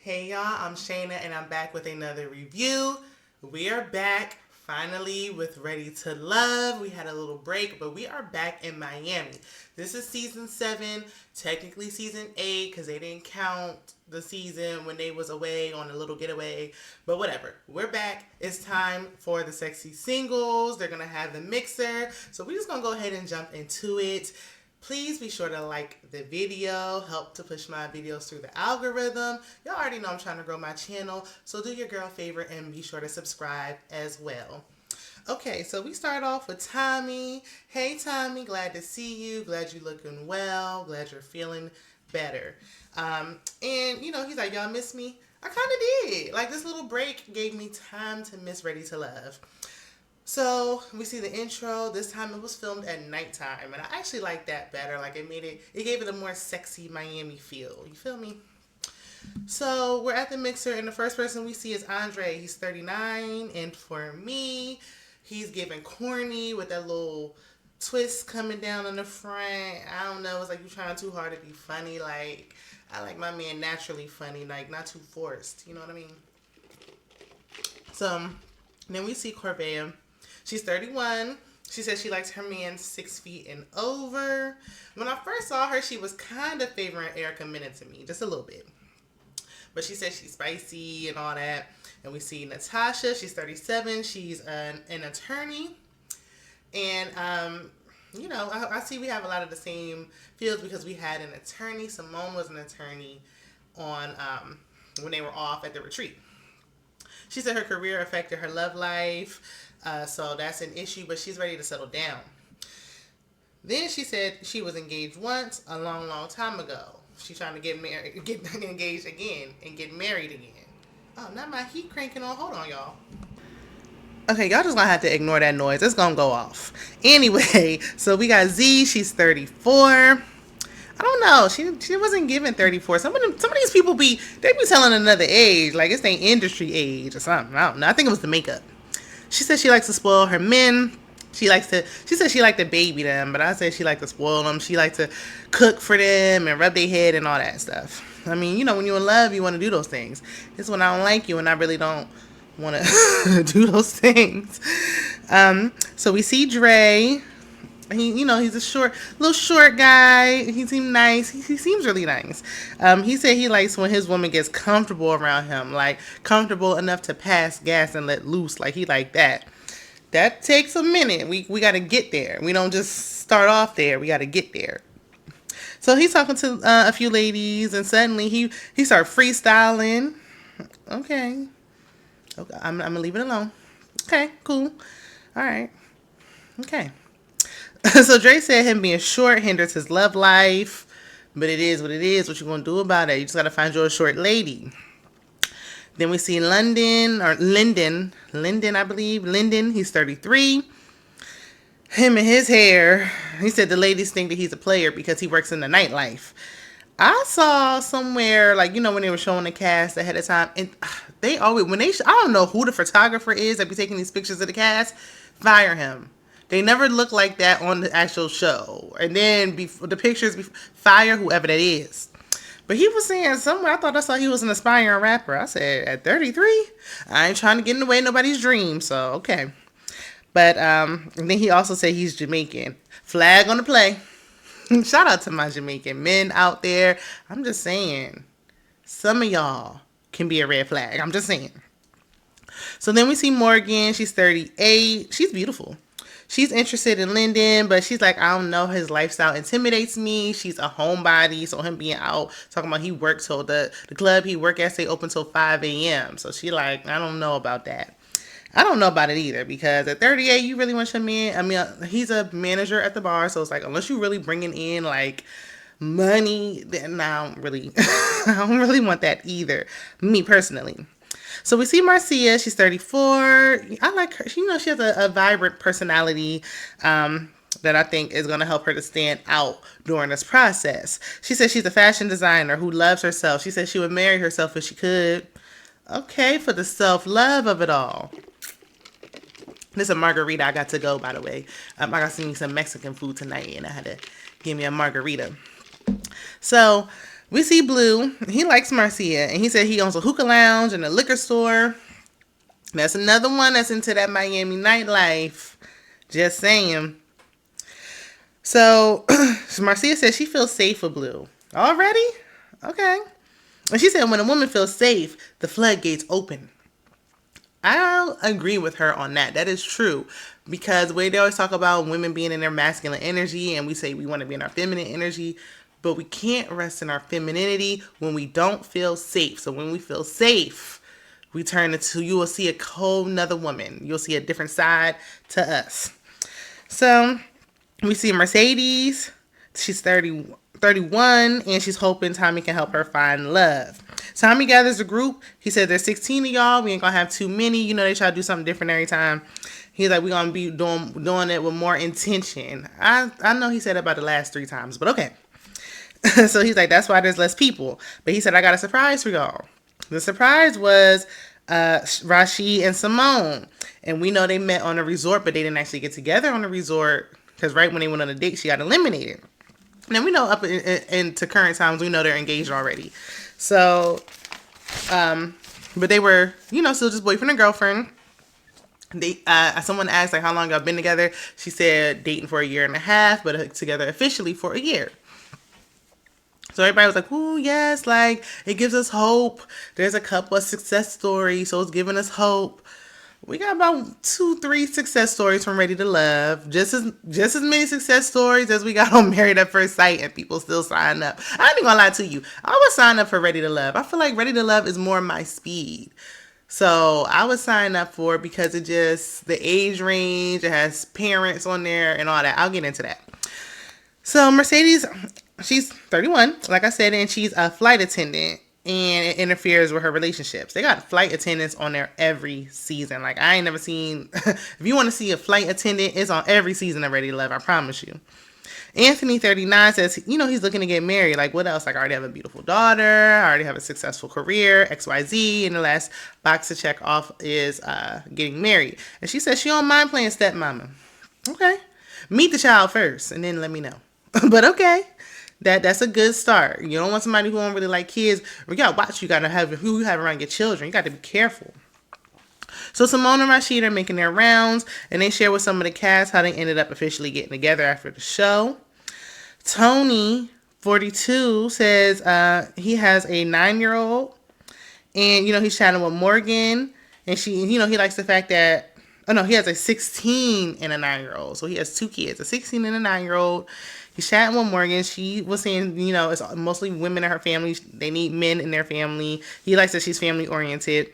Hey y'all, I'm Shayna and I'm back with another review. We are back finally with Ready to Love. We had a little break, but we are back in Miami. This is season 7, technically season 8 because they didn't count the season when they was away on a little getaway, but whatever. We're back. It's time for the sexy singles. They're going to have the mixer. So we're just going to go ahead and jump into it. Please be sure to like the video, help to push my videos through the algorithm. Y'all already know I'm trying to grow my channel, so do your girl a favor and be sure to subscribe as well. Okay, so we start off with Tommy. Hey Tommy, glad to see you. Glad you're looking well. Glad you're feeling better. And he's like, y'all miss me? I kind of did. Like this little break gave me time to miss Ready to Love. So we see the intro. This time it was filmed at nighttime, and I actually like that better. Like it gave it a more sexy Miami feel. You feel me? So we're at the mixer, and the first person we see is Andre. He's 39, and for me, he's giving corny with that little twist coming down on the front. I don't know. It's like you're trying too hard to be funny. Like I like my man naturally funny, like not too forced. You know what I mean? So then we see Corvea. She's 31. She says she likes her man 6 feet and over. When I first saw her, she was kind of favoring Erica Mena to me, just a little bit. But she says she's spicy and all that. And we see Natasha. She's 37. She's an attorney. And, I see we have a lot of the same fields because we had an attorney. Simone was an attorney on when they were off at the retreat. She said her career affected her love life, so that's an issue, but she's ready to settle down. Then she said she was engaged once a long, long time ago. She's trying to get engaged again, and get married again. Oh, not my heat cranking on. Hold on, y'all. Okay, y'all just gonna have to ignore that noise. It's gonna go off. Anyway, so we got Z. She's 34. I don't know. She wasn't given 34. Some of these people be telling another age, like it's their industry age or something. I don't know. I think it was the makeup. She said she likes to spoil her men. She said she liked to baby them, but I said she liked to spoil them. She liked to cook for them and rub their head and all that stuff. I mean, when you're in love, you want to do those things. This is when I don't like you and I really don't want to do those things. So we see Dre. He's a little short guy. He seemed nice. He seems really nice. He said he likes when his woman gets comfortable around him, like comfortable enough to pass gas and let loose. Like he like that. That takes a minute. We got to get there. We don't just start off there. We got to get there. So he's talking to a few ladies, and suddenly he started freestyling. Okay, I'm gonna leave it alone. Okay, cool. All right. Okay. So Dre said him being short hinders his love life, but it is what it is. What you gonna do about it? You just gotta find your short lady. Then we see Lyndon, I believe. Lyndon, he's 33. Him and his hair. He said the ladies think that he's a player because he works in the nightlife. I saw somewhere, like, when they were showing the cast ahead of time, and they always, I don't know who the photographer is that be taking these pictures of the cast, fire him. They never look like that on the actual show. And then the pictures, fire whoever that is. But he was saying somewhere, I thought I saw he was an aspiring rapper. I said, at 33? I ain't trying to get in the way of nobody's dream, so okay. But and then he also said he's Jamaican. Flag on the play. Shout out to my Jamaican men out there. I'm just saying, some of y'all can be a red flag. I'm just saying. So then we see Morgan. She's 38. She's beautiful. She's interested in Lyndon, but she's like, I don't know, his lifestyle intimidates me. She's a homebody, so him being out, talking about he works till the club he work at, say, open till 5 a.m. So she like, I don't know about that. I don't know about it either, because at 38, you really want your man, I mean, he's a manager at the bar, so it's like, unless you really bringing in, like, money, then I don't really, I don't really want that either, me personally. So we see Marcia. She's 34. I like her. She has a vibrant personality that I think is going to help her to stand out during this process. She says she's a fashion designer who loves herself. She says she would marry herself if she could. Okay, for the self-love of it all. This is a margarita. I got to go, by the way. I got to see some Mexican food tonight, and I had to give me a margarita. So We see Blue. He likes Marcia, and he said he owns a hookah lounge and a liquor store. That's another one that's into that Miami nightlife. Just saying. So, Marcia says she feels safe with Blue. Already? Okay. And she said when a woman feels safe, the floodgates open. I agree with her on that. That is true. Because they always talk about women being in their masculine energy, and we say we want to be in our feminine energy, but we can't rest in our femininity when we don't feel safe. So when we feel safe, we turn into, you will see a whole nother woman. You'll see a different side to us. So we see Mercedes. She's 31, and she's hoping Tommy can help her find love. Tommy gathers a group. He said there's 16 of y'all. We ain't gonna have too many. You know, they try to do something different every time. He's like, we're gonna be doing it with more intention. I know he said it about the last 3 times, but okay. So he's like, that's why there's less people. But he said, I got a surprise for y'all. The surprise was Rashi and Simone. And we know they met on a resort, but they didn't actually get together on a resort because right when they went on a date, she got eliminated. Now we know up into current times, we know they're engaged already. So, but they were, still just boyfriend and girlfriend. They, someone asked like how long y'all been together. She said dating for 1.5 years, but together officially for 1 year. So everybody was like, ooh, yes, like, it gives us hope. There's a couple of success stories, so it's giving us hope. We got about 2-3 success stories from Ready to Love. Just as many success stories as we got on Married at First Sight, and people still sign up. I ain't gonna lie to you. I would sign up for Ready to Love. I feel like Ready to Love is more my speed. So I would sign up for it because it just, the age range, it has parents on there and all that. I'll get into that. So Mercedes, she's 31, like I said, and she's a flight attendant, and it interferes with her relationships. They got flight attendants on there every season. Like, I ain't never seen, if you want to see a flight attendant, it's on every season of Ready to Love, I promise you. Anthony, 39, says, he's looking to get married. Like, what else? Like, I already have a beautiful daughter. I already have a successful career, XYZ. And the last box to check off is getting married. And she says she don't mind playing stepmama. Okay. Meet the child first, and then let me know. But okay. That's a good start. You don't want somebody who don't really like kids. You gotta watch. You gotta have who you have around your children. You got to be careful. So Simone and Rashid are making their rounds, and they share with some of the cast how they ended up officially getting together after the show. Tony, 42, says he has a 9-year-old, and he's chatting with Morgan, and she, he likes the fact that, he has a 16 and a 9-year-old, so he has 2 kids, a 16 and a 9-year-old. He's chatting with Morgan. She was saying, it's mostly women in her family. They need men in their family. He likes that she's family oriented.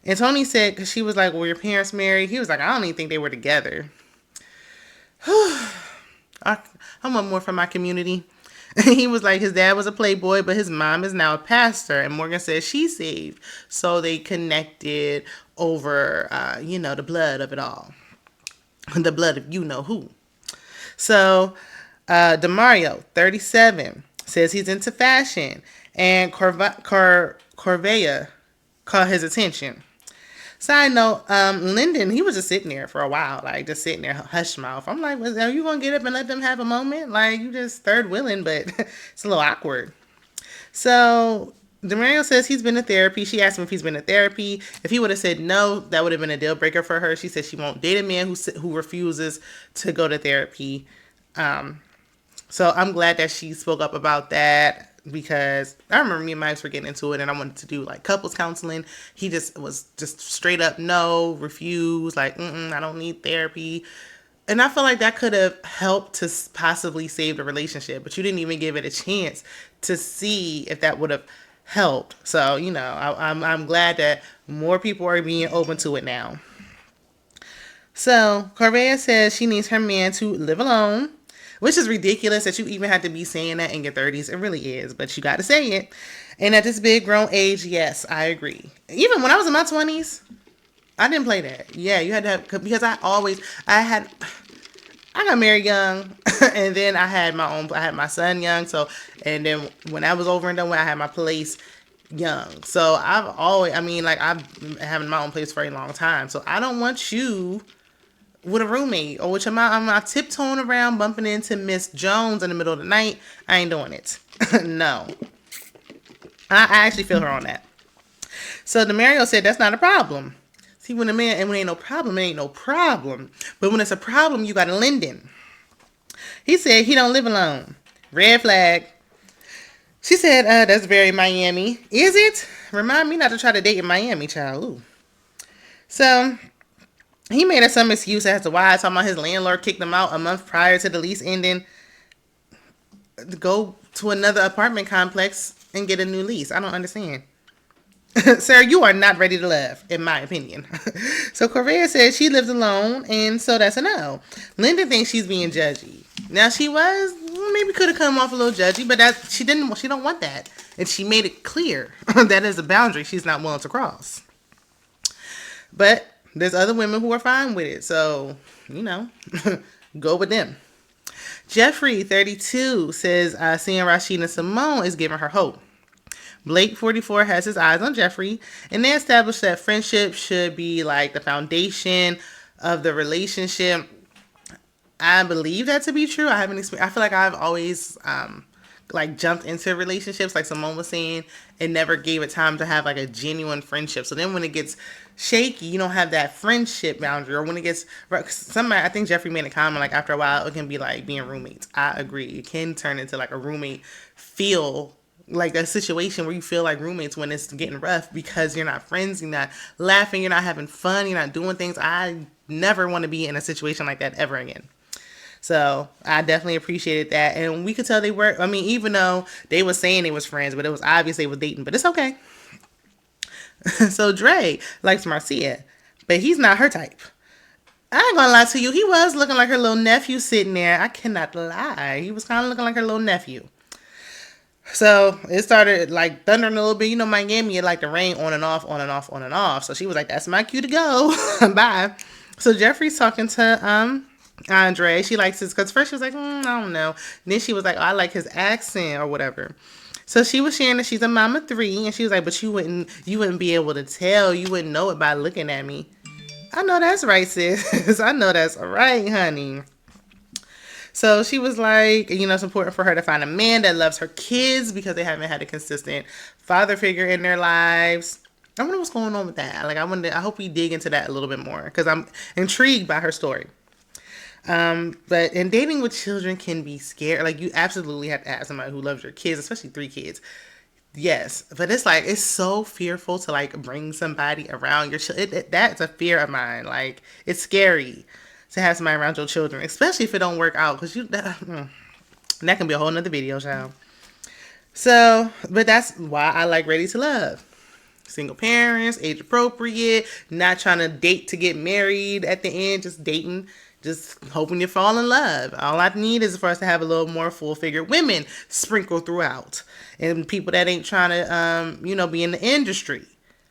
And Tony said, because she was like, well, your parents married? He was like, I don't even think they were together. I want more from my community. He was like, his dad was a playboy, but his mom is now a pastor. And Morgan says she's saved. So they connected over, the blood of it all. The blood of you-know-who. So DeMario, 37, says he's into fashion. And Corvea caught his attention. Side note, Lyndon, he was just sitting there for a while, like just sitting there, hush mouth. I'm like, are you going to get up and let them have a moment? Like, you just third wheeling, but it's a little awkward. So DeMario says he's been to therapy. She asked him if he's been to therapy. If he would have said no, that would have been a deal breaker for her. She said she won't date a man who refuses to go to therapy. So I'm glad that she spoke up about that, because I remember me and my ex were getting into it, and I wanted to do like couples counseling. He was just straight up no, refuse, like, I don't need therapy. And I feel like that could have helped to possibly save the relationship, but you didn't even give it a chance to see if that would have helped. So, I'm glad that more people are being open to it now. So Corvea says she needs her man to live alone, which is ridiculous that you even have to be saying that in your 30s. It really is, but you got to say it. And at this big grown age, yes, I agree. Even when I was in my 20s, I didn't play that. Yeah, you had to have, because I got married young, and then I had my son young. So, and then when I was over and done with, I had my place young. So I've been having my own place for a long time. So I don't want you with a roommate or with your mom. I'm not tiptoeing around bumping into Miss Jones in the middle of the night. I ain't doing it. No. I actually feel her on that. So Demario said that's not a problem. See, when a man and when ain't no problem, it ain't no problem. But when it's a problem, you gotta lend in. He said he don't live alone. Red flag. She said, that's very Miami. Is it? Remind me not to try to date in Miami, child. Ooh. So he made us some excuse as to why. Talking about his landlord kicked him out a month prior to the lease ending to go to another apartment complex and get a new lease. I don't understand. Sir, you are not ready to love, in my opinion. So Correa says she lives alone, and so that's a no. Linda thinks she's being judgy. Now she was maybe could have come off a little judgy, but that she didn't. She don't want that, and she made it clear that is a boundary she's not willing to cross. But there's other women who are fine with it, so go with them. Jeffrey, 32, says seeing Rashi and Simone is giving her hope. Blake, 44, has his eyes on Jeffrey, and they established that friendship should be like the foundation of the relationship. I believe that to be true. I haven't experienced. I feel like I've always like jumped into relationships, like Simone was saying, and never gave it time to have like a genuine friendship. So then when it gets shaky, you don't have that friendship boundary, or when it gets somebody. I think Jeffrey made a comment like after a while it can be like being roommates. I agree. It can turn into like a roommate feel. Like a situation where you feel like roommates when it's getting rough because you're not friends, you're not laughing, you're not having fun, you're not doing things. I never want to be in a situation like that ever again. So I definitely appreciated that. And we could tell they were, I mean, even though they were saying they was friends, but it was obvious they was dating, but it's okay. So Dre likes Marcia, but he's not her type. I ain't gonna lie to you. He was looking like her little nephew sitting there. I cannot lie. He was kind of looking like her little nephew. So it started like thundering a little bit. You know, Miami, it like the rain on and off, on and off, on and off. So she was like, that's my cue to go. Bye. So Jeffrey's talking to Andre. She likes his, because first she was like, I don't know. And then she was like, oh, I like his accent or whatever. So she was sharing that she's a mama 3, and she was like, but you wouldn't be able to tell. You wouldn't know it by looking at me. I know that's right, sis. I know that's right, honey. So she was like, it's important for her to find a man that loves her kids because they haven't had a consistent father figure in their lives. I wonder what's going on with that. Like, I hope we dig into that a little bit more because I'm intrigued by her story. But dating with children can be scary. Like, you absolutely have to have somebody who loves your kids, especially 3 kids. Yes, but it's like, it's so fearful to like bring somebody around your children. That's a fear of mine. Like, it's scary to have somebody around your children, especially if it don't work out, because that can be a whole nother video, child. So, but that's why I like Ready to Love. Single parents, age appropriate, not trying to date to get married at the end, just dating, just hoping you fall in love. All I need is for us to have a little more full-figured women sprinkled throughout, and people that ain't trying to, be in the industry.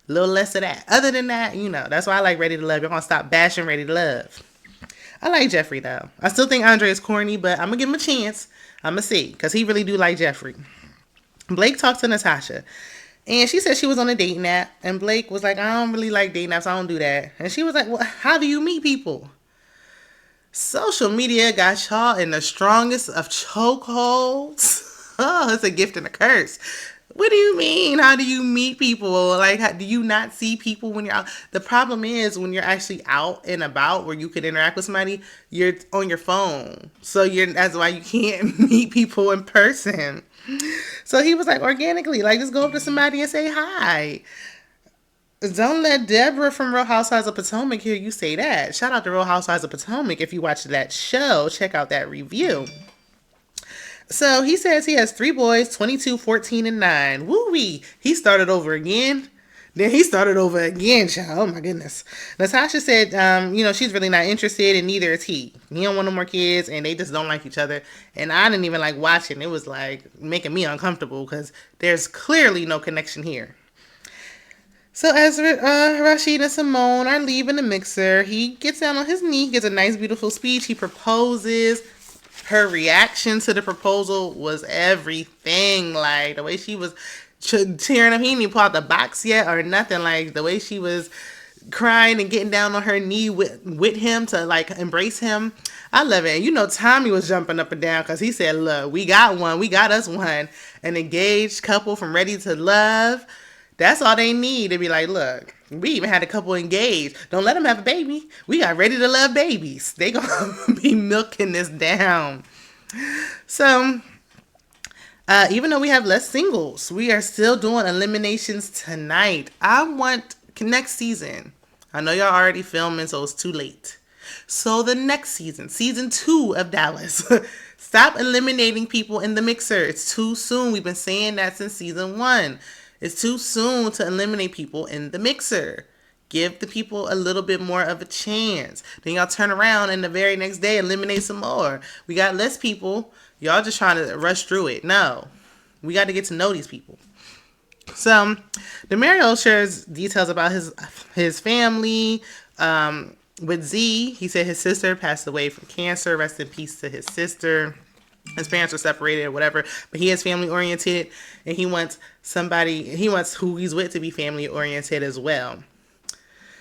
A little less of that. Other than that, that's why I like Ready to Love. You're gonna stop bashing Ready to Love. I like Jeffrey, though. I still think Andre is corny, but I'm going to give him a chance. I'm going to see, because he really do like Jeffrey. Blake talked to Natasha, and she said she was on a dating app, and Blake was like, I don't really like dating apps, I don't do that. And she was like, well, how do you meet people? Social media got y'all in the strongest of chokeholds. Oh, it's a gift and a curse. What do you mean? How do you meet people? Like, do you not see people when you're out? The problem is when you're actually out and about where you could interact with somebody, you're on your phone. So that's why you can't meet people in person. So he was like, organically, like, just go up to somebody and say hi. Don't let Deborah from Real Housewives of Potomac hear you say that. Shout out to Real Housewives of Potomac. If you watched that show, check out that review. So he says he has 3 boys, 22, 14, and 9. Woo-wee. He started over again. Then he started over again, child. Oh, my goodness. Natasha said, she's really not interested, and neither is he. He don't want no more kids, and they just don't like each other. And I didn't even like watching. It was, like, making me uncomfortable because there's clearly no connection here. So as Rashi and Simone are leaving the mixer, he gets down on his knee, gives a nice, beautiful speech. He proposes. Her reaction to the proposal was everything. Like, the way she was tearing up. He didn't even pull out the box yet or nothing. Like, the way she was crying and getting down on her knee with him to, like, embrace him. I love it. And Tommy was jumping up and down because he said, look, we got one. We got us one. an engaged couple from Ready to Love. That's all they need to be like, look, we even had a couple engaged. Don't let them have a baby. We got Ready to Love babies. They gonna be milking this down. So, even though we have less singles, we are still doing eliminations tonight. I want next season. I know y'all already filming, so it's too late. So the next season, season 2 of Dallas, stop eliminating people in the mixer. It's too soon. We've been saying that since season 1. It's too soon to eliminate people in the mixer. Give the people a little bit more of a chance. Then y'all turn around and the very next day eliminate some more. We got less people. Y'all just trying to rush through it. No. We got to get to know these people. So, Demario shares details about his family. With Z, he said his sister passed away from cancer. Rest in peace to his sister. His parents were separated or whatever, but he is family oriented, and he wants who he's with to be family oriented as well.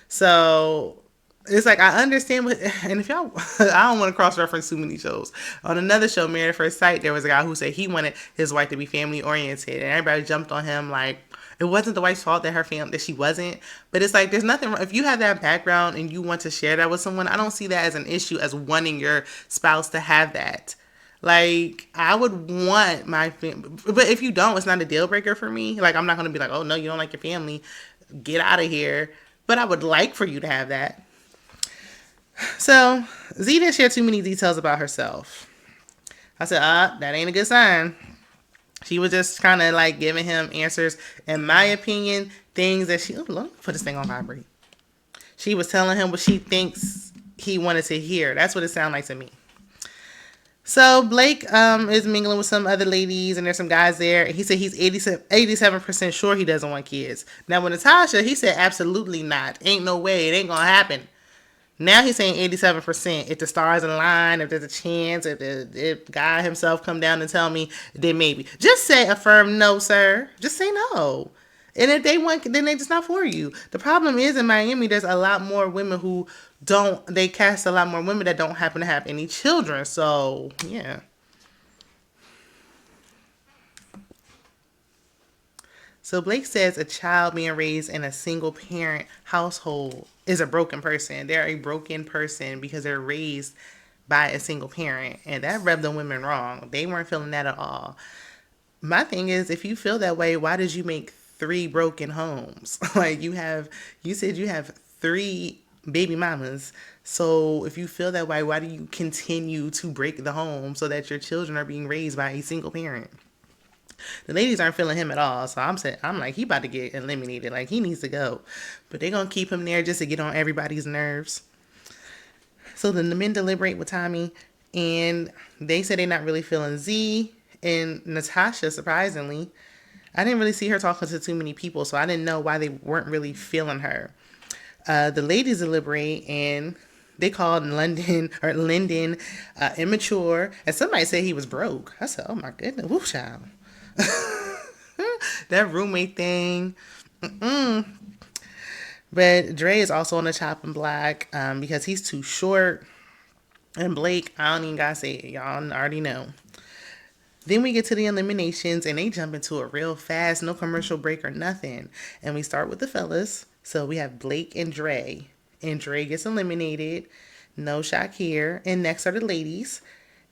So it's like, I understand and if y'all, I don't want to cross reference too many shows. On another show, Married at First Sight, there was a guy who said he wanted his wife to be family oriented, and everybody jumped on him like it wasn't the wife's fault that she wasn't. But it's like, there's nothing wrong. If you have that background and you want to share that with someone, I don't see that as an issue as wanting your spouse to have that. Like, I would want my family, but if you don't, it's not a deal breaker for me. Like, I'm not going to be like, oh no, you don't like your family, get out of here. But I would like for you to have that. So, Z didn't share too many details about herself. I said, that ain't a good sign. She was just kind of like giving him answers, in my opinion, things that let me put this thing on vibrate. She was telling him what she thinks he wanted to hear. That's what it sounded like to me. So Blake is mingling with some other ladies, and there's some guys there. He said he's 87% sure he doesn't want kids. Now with Natasha, he said absolutely not. Ain't no way. It ain't gonna happen. Now he's saying 87%. If the stars align, if there's a chance, if God himself come down and tell me, then maybe. Just say a firm no, sir. Just say no. And if they want, then they just not for you. The problem is in Miami, there's a lot more women who they cast a lot more women that don't happen to have any children. So, yeah. So Blake says a child being raised in a single parent household is a broken person. They're a broken person because they're raised by a single parent. And that rubbed the women wrong. They weren't feeling that at all. My thing is, if you feel that way, why did you make 3 broken homes? Like you said you have 3 baby mamas. So if you feel that way, why do you continue to break the home so that your children are being raised by a single parent? The ladies aren't feeling him at all. So I'm like, he about to get eliminated. Like, he needs to go. But they're going to keep him there just to get on everybody's nerves. So the men deliberate with Tommy, and they say they're not really feeling Z. And Natasha, surprisingly, I didn't really see her talking to too many people, so I didn't know why they weren't really feeling her. The ladies deliberate, and they called Lyndon immature, and somebody said he was broke. I said, oh my goodness, woo child. That roommate thing. But Dre is also on the chopping block because he's too short. And Blake, I don't even gotta say it. Y'all already know. Then we get to the eliminations, and they jump into it real fast. No commercial break or nothing. And we start with the fellas. So we have Blake and Dre. And Dre gets eliminated. No shock here. And next are the ladies.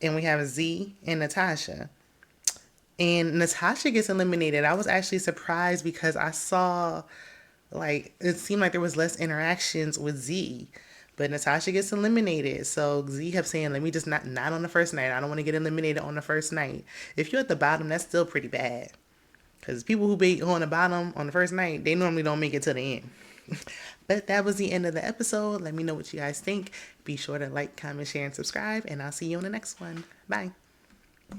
And we have Z and Natasha. And Natasha gets eliminated. I was actually surprised because I saw, like, it seemed like there was less interactions with Z. But Natasha gets eliminated. So Z kept saying, let me just not on the first night. I don't want to get eliminated on the first night. If you're at the bottom, that's still pretty bad. Because people who be on the bottom on the first night, they normally don't make it to the end. But that was the end of the episode. Let me know what you guys think. Be sure to like, comment, share, and subscribe. And I'll see you on the next one. Bye.